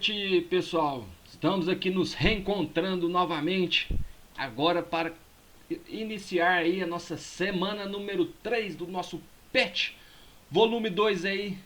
noite, pessoal. Estamos aqui nos reencontrando novamente, agora para iniciar aí a nossa semana número 3 do nosso PET, volume 2 aí,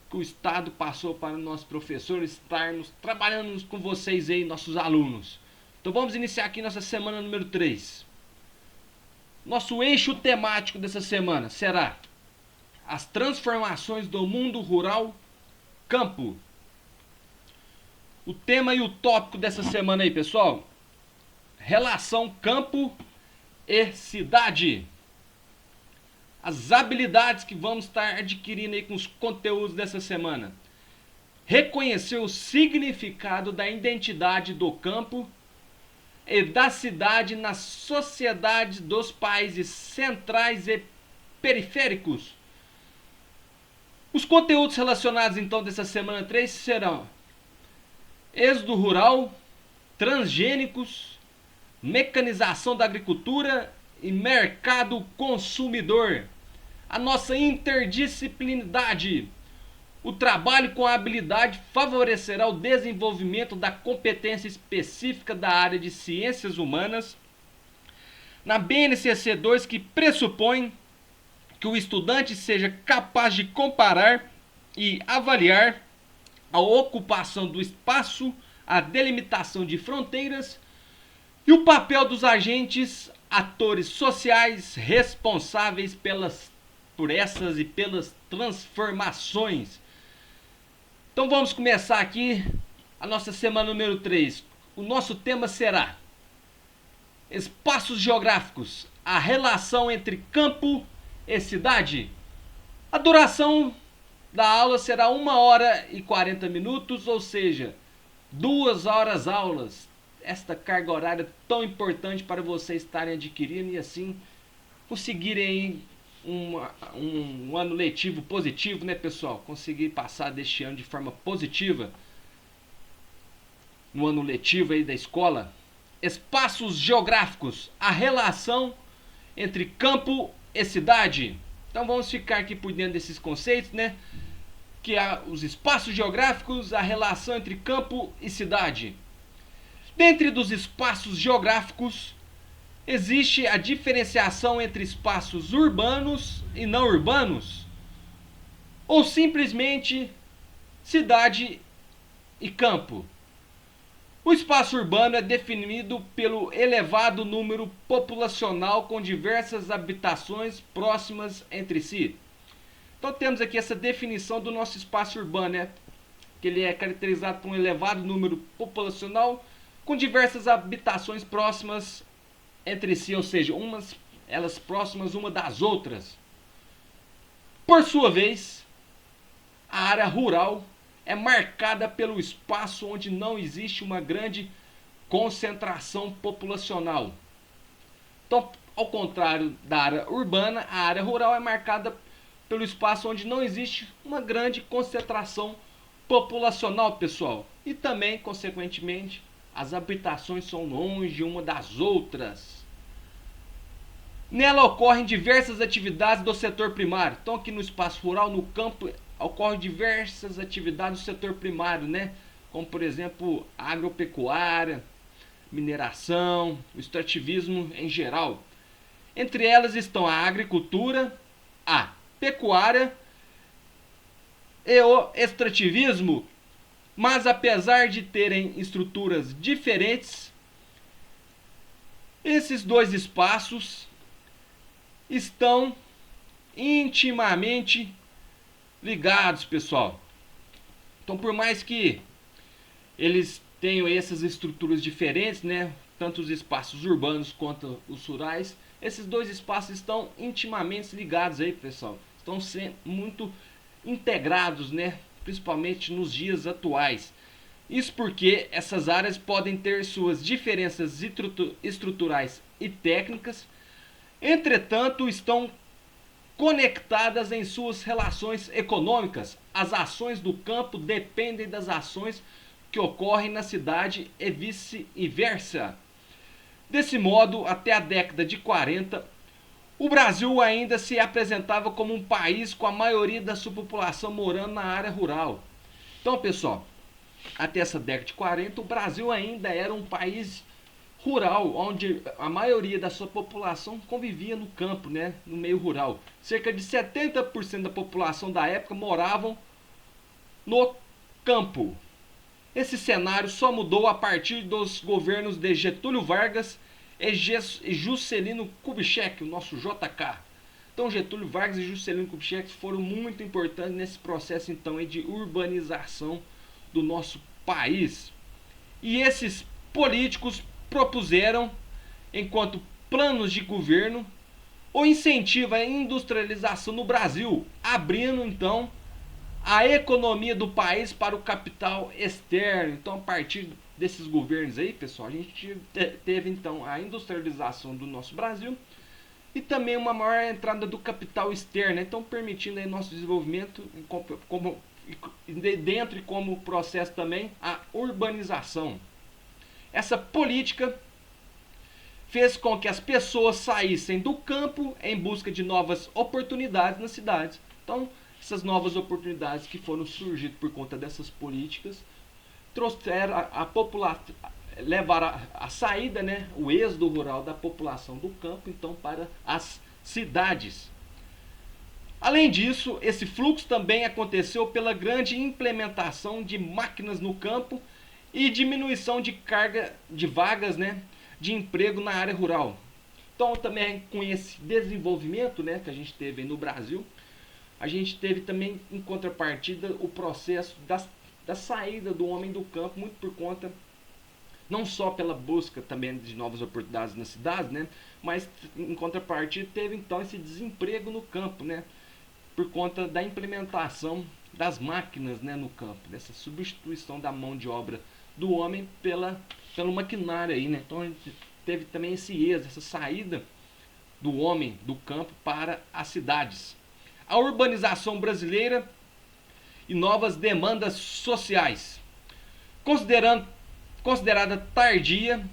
que o Estado passou para o nosso professor estarmos trabalhando com vocês aí, nossos alunos. Então vamos iniciar aqui nossa semana número 3. Nosso eixo temático dessa semana será as transformações do mundo rural campo. O tema e o tópico dessa semana aí, pessoal: relação campo e cidade. As habilidades que vamos estar adquirindo aí com os conteúdos dessa semana: reconhecer o significado da identidade do campo e da cidade na sociedade dos países centrais e periféricos. Os conteúdos relacionados então dessa semana 3 serão êxodo rural, transgênicos, mecanização da agricultura e mercado consumidor. A nossa interdisciplinaridade. O trabalho com a habilidade favorecerá o desenvolvimento da competência específica da área de ciências humanas na BNCC 2, que pressupõe que o estudante seja capaz de comparar e avaliar a ocupação do espaço, a delimitação de fronteiras e o papel dos agentes, atores sociais responsáveis por essas e pelas transformações. Então vamos começar aqui a nossa semana número 3. O nosso tema será espaços geográficos, a relação entre campo e cidade. A duração da aula será 1 hora e 40 minutos, ou seja, 2 horas aulas. Esta carga horária tão importante para vocês estarem adquirindo e assim conseguirem um ano letivo positivo, né, pessoal? Conseguir passar deste ano de forma positiva no ano letivo aí da escola. Espaços geográficos, a relação entre campo e cidade. Então vamos ficar aqui por dentro desses conceitos, né? Que há os espaços geográficos, a relação entre campo e cidade. Dentre dos espaços geográficos, existe a diferenciação entre espaços urbanos e não urbanos, ou simplesmente cidade e campo. O espaço urbano é definido pelo elevado número populacional com diversas habitações próximas entre si. Então temos aqui essa definição do nosso espaço urbano, né? Que ele é caracterizado por um elevado número populacional com diversas habitações próximas entre si, ou seja, elas próximas uma das outras. Por sua vez, a área rural é marcada pelo espaço onde não existe uma grande concentração populacional. Então, ao contrário da área urbana, a área rural é marcada pelo espaço onde não existe uma grande concentração populacional, pessoal. E também, consequentemente, as habitações são longe uma das outras. Nela ocorrem diversas atividades do setor primário. Então aqui no espaço rural, no campo, ocorrem diversas atividades do setor primário, né? Como por exemplo, a agropecuária, mineração, o extrativismo em geral. Entre elas estão a agricultura, a pecuária e o extrativismo. Mas apesar de terem estruturas diferentes, esses dois espaços estão intimamente ligados, pessoal. Então, por mais que eles tenham essas estruturas diferentes, né, tanto os espaços urbanos quanto os rurais, esses dois espaços estão intimamente ligados aí, pessoal. Estão sendo muito integrados, né, principalmente nos dias atuais. Isso porque essas áreas podem ter suas diferenças estruturais e técnicas, entretanto estão conectadas em suas relações econômicas. As ações do campo dependem das ações que ocorrem na cidade e vice-versa. Desse modo, até a década de 40, o Brasil ainda se apresentava como um país com a maioria da sua população morando na área rural. Então, pessoal, até essa década de 40, o Brasil ainda era um país rural, onde a maioria da sua população convivia no campo, né, no meio rural. Cerca de 70% da população da época moravam no campo. Esse cenário só mudou a partir dos governos de Getúlio Vargas e Juscelino Kubitschek, o nosso JK. Então Getúlio Vargas e Juscelino Kubitschek foram muito importantes nesse processo então de urbanização do nosso país. E esses políticos propuseram, enquanto planos de governo, o incentivo à industrialização no Brasil, abrindo então a economia do país para o capital externo. Então, a partir desses governos aí, pessoal, a gente teve então a industrialização do nosso Brasil e também uma maior entrada do capital externo, então permitindo aí nosso desenvolvimento como dentro e como processo também a urbanização. Essa política fez com que as pessoas saíssem do campo em busca de novas oportunidades nas cidades. Então, essas novas oportunidades que foram surgindo por conta dessas políticas trouxeram a população, levaram a saída, né, o êxodo rural da população do campo então para as cidades. Além disso, esse fluxo também aconteceu pela grande implementação de máquinas no campo e diminuição de carga de vagas, né, de emprego na área rural. Então, também com esse desenvolvimento, né, que a gente teve no Brasil, a gente teve também em contrapartida o processo da saída do homem do campo, muito por conta, não só pela busca também de novas oportunidades nas cidades, né, mas em contrapartida teve então esse desemprego no campo, né, por conta da implementação das máquinas, né, no campo, dessa substituição da mão de obra do homem pelo maquinário aí, né. Então a gente teve também esse êxodo, essa saída do homem do campo para as cidades. A urbanização brasileira e novas demandas sociais. Considerada tardia,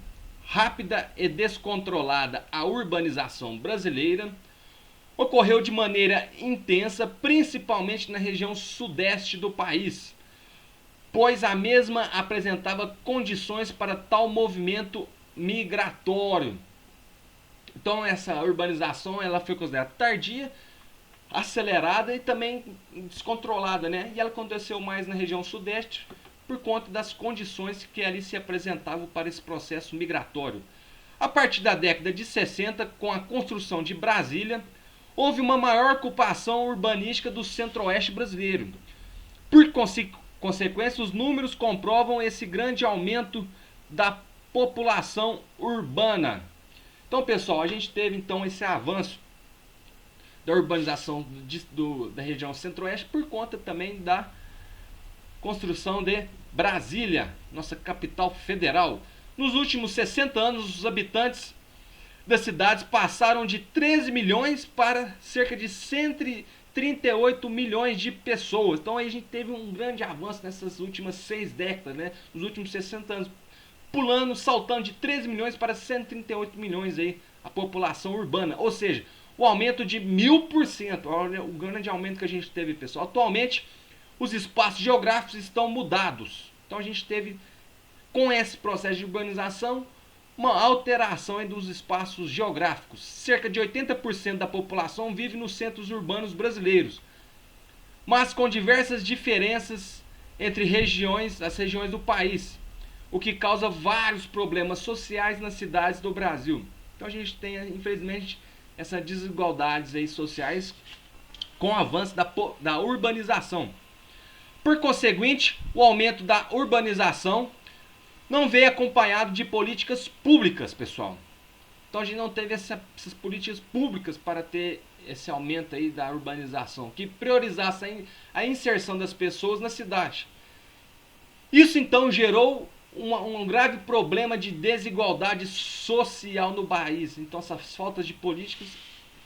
rápida e descontrolada, a urbanização brasileira ocorreu de maneira intensa, principalmente na região sudeste do país, pois a mesma apresentava condições para tal movimento migratório. Então essa urbanização ela foi considerada tardia, acelerada e também descontrolada, né? E ela aconteceu mais na região sudeste por conta das condições que ali se apresentavam para esse processo migratório. A partir da década de 60, com a construção de Brasília, houve uma maior ocupação urbanística do centro-oeste brasileiro. Por consequência, os números comprovam esse grande aumento da população urbana. Então, pessoal, a gente teve então esse avanço da urbanização da região centro-oeste por conta também da construção de Brasília, nossa capital federal. Nos últimos 60 anos, os habitantes das cidades passaram de 13 milhões para cerca de 138 milhões de pessoas. Então aí a gente teve um grande avanço nessas últimas 6 décadas, né? Nos últimos 60 anos, pulando, saltando de 13 milhões para 138 milhões aí a população urbana. Ou seja, o aumento de 1000%. Olha o grande aumento que a gente teve, pessoal. Atualmente, os espaços geográficos estão mudados. Então a gente teve, com esse processo de urbanização, uma alteração dos espaços geográficos. Cerca de 80% da população vive nos centros urbanos brasileiros, mas com diversas diferenças entre as regiões do país, o que causa vários problemas sociais nas cidades do Brasil. Então a gente tem, infelizmente, essas desigualdades aí sociais com o avanço da urbanização. Por conseguinte, o aumento da urbanização não veio acompanhado de políticas públicas, pessoal. Então a gente não teve essas políticas públicas para ter esse aumento aí da urbanização, que priorizasse a inserção das pessoas na cidade. Isso então gerou um grave problema de desigualdade social no país. Então essas faltas de políticas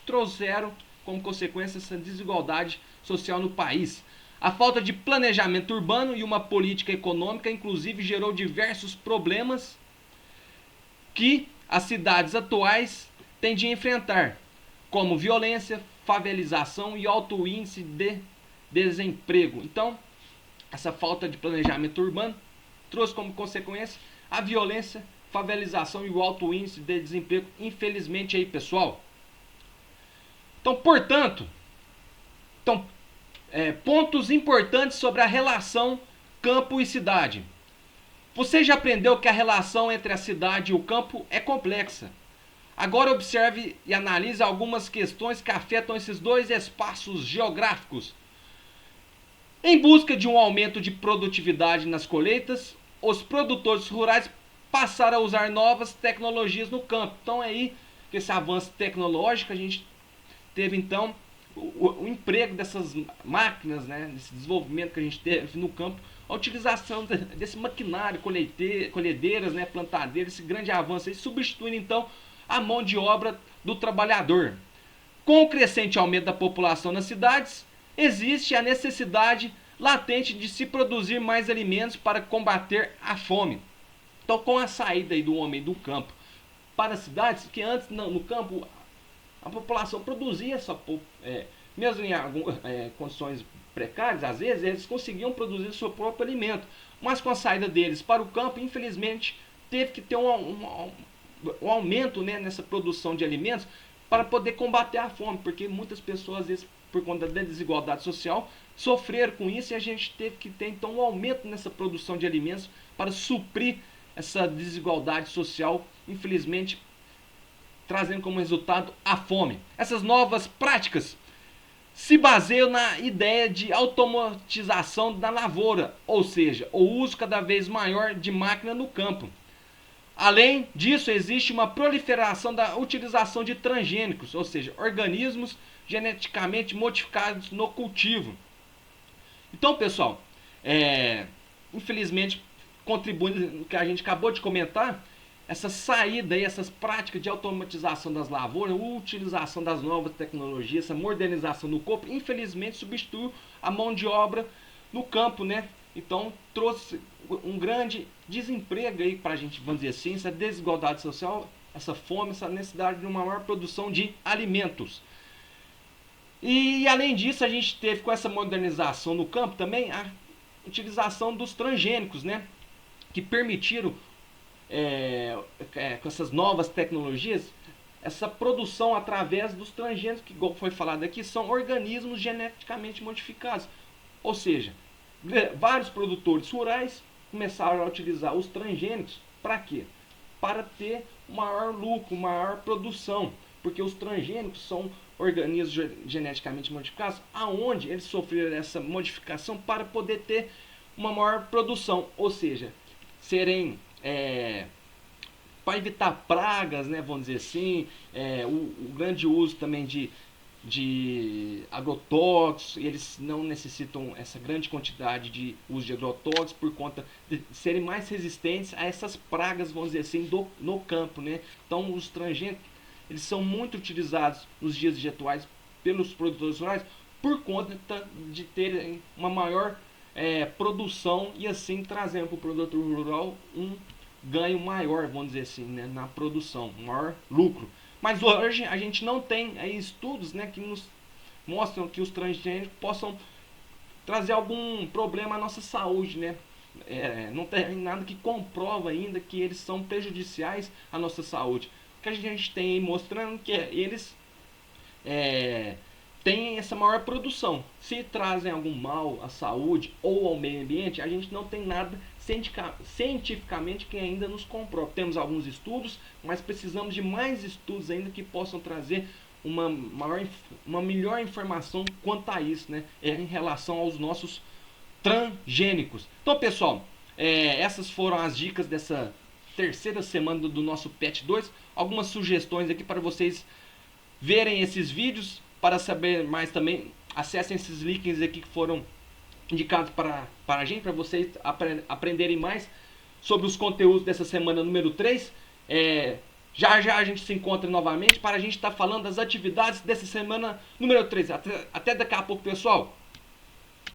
trouxeram como consequência essa desigualdade social no país. A falta de planejamento urbano e uma política econômica, inclusive, gerou diversos problemas que as cidades atuais têm de enfrentar, como violência, favelização e alto índice de desemprego. Então, essa falta de planejamento urbano trouxe como consequência a violência, favelização e o alto índice de desemprego, infelizmente aí, pessoal. Então, portanto, pontos importantes sobre a relação campo e cidade. Você já aprendeu que a relação entre a cidade e o campo é complexa. Agora observe e analise algumas questões que afetam esses dois espaços geográficos. Em busca de um aumento de produtividade nas colheitas, os produtores rurais passaram a usar novas tecnologias no campo. Então aí, com esse avanço tecnológico, a gente teve então o emprego dessas máquinas, né, desse desenvolvimento que a gente teve no campo, a utilização desse maquinário, colhedeiras, né, plantadeiras, esse grande avanço aí, substituindo então a mão de obra do trabalhador. Com o crescente aumento da população nas cidades, existe a necessidade latente de se produzir mais alimentos para combater a fome. Então, com a saída aí do homem do campo para as cidades, que antes no campo a população produzia mesmo em condições precárias, às vezes eles conseguiam produzir seu próprio alimento, mas com a saída deles para o campo, infelizmente, teve que ter um aumento, né, nessa produção de alimentos para poder combater a fome, porque muitas pessoas, às vezes, por conta da desigualdade social, sofreram com isso e a gente teve que ter então um aumento nessa produção de alimentos para suprir essa desigualdade social, infelizmente, trazendo como resultado a fome. Essas novas práticas se baseiam na ideia de automatização da lavoura, ou seja, o uso cada vez maior de máquina no campo. Além disso, existe uma proliferação da utilização de transgênicos, ou seja, organismos geneticamente modificados no cultivo. Então, pessoal, infelizmente, contribuindo no que a gente acabou de comentar, essa saída aí, essas práticas de automatização das lavouras, utilização das novas tecnologias, essa modernização do campo, infelizmente substituiu a mão de obra no campo, né? Então trouxe um grande desemprego aí para a gente, vamos dizer assim, essa desigualdade social, essa fome, essa necessidade de uma maior produção de alimentos. E além disso, a gente teve com essa modernização no campo também a utilização dos transgênicos, né? Que permitiram com essas novas tecnologias, essa produção através dos transgênicos, que igual foi falado aqui, são organismos geneticamente modificados. Ou seja, vários produtores rurais começaram a utilizar os transgênicos para quê? Para ter maior lucro, maior produção, porque os transgênicos são organismos geneticamente modificados, aonde eles sofreram essa modificação para poder ter uma maior produção, ou seja, serem para evitar pragas, né, vamos dizer assim, o grande uso também de agrotóxicos, eles não necessitam essa grande quantidade de uso de agrotóxicos por conta de serem mais resistentes a essas pragas, vamos dizer assim, no campo, né? Então os transgênicos, eles são muito utilizados nos dias atuais pelos produtores rurais por conta de terem uma maior produção e assim trazendo para o produtor rural um ganho maior, vamos dizer assim, né, na produção, um maior lucro. Mas hoje a gente não tem estudos, né, que nos mostram que os transgênicos possam trazer algum problema à nossa saúde, né? Não tem nada que comprova ainda que eles são prejudiciais à nossa saúde. O que a gente tem aí mostrando que eles têm essa maior produção. Se trazem algum mal à saúde ou ao meio ambiente, a gente não tem nada cientificamente que ainda nos comprova. Temos alguns estudos, mas precisamos de mais estudos ainda que possam trazer uma melhor informação quanto a isso, né? Em relação aos nossos transgênicos. Então, pessoal, essas foram as dicas dessa terceira semana do nosso PET 2. Algumas sugestões aqui para vocês verem esses vídeos. Para saber mais também, acessem esses links aqui que foram indicados para a gente, para vocês aprenderem mais sobre os conteúdos dessa semana número 3. Já a gente se encontra novamente para a gente estar falando das atividades dessa semana número 3. Até daqui a pouco, pessoal.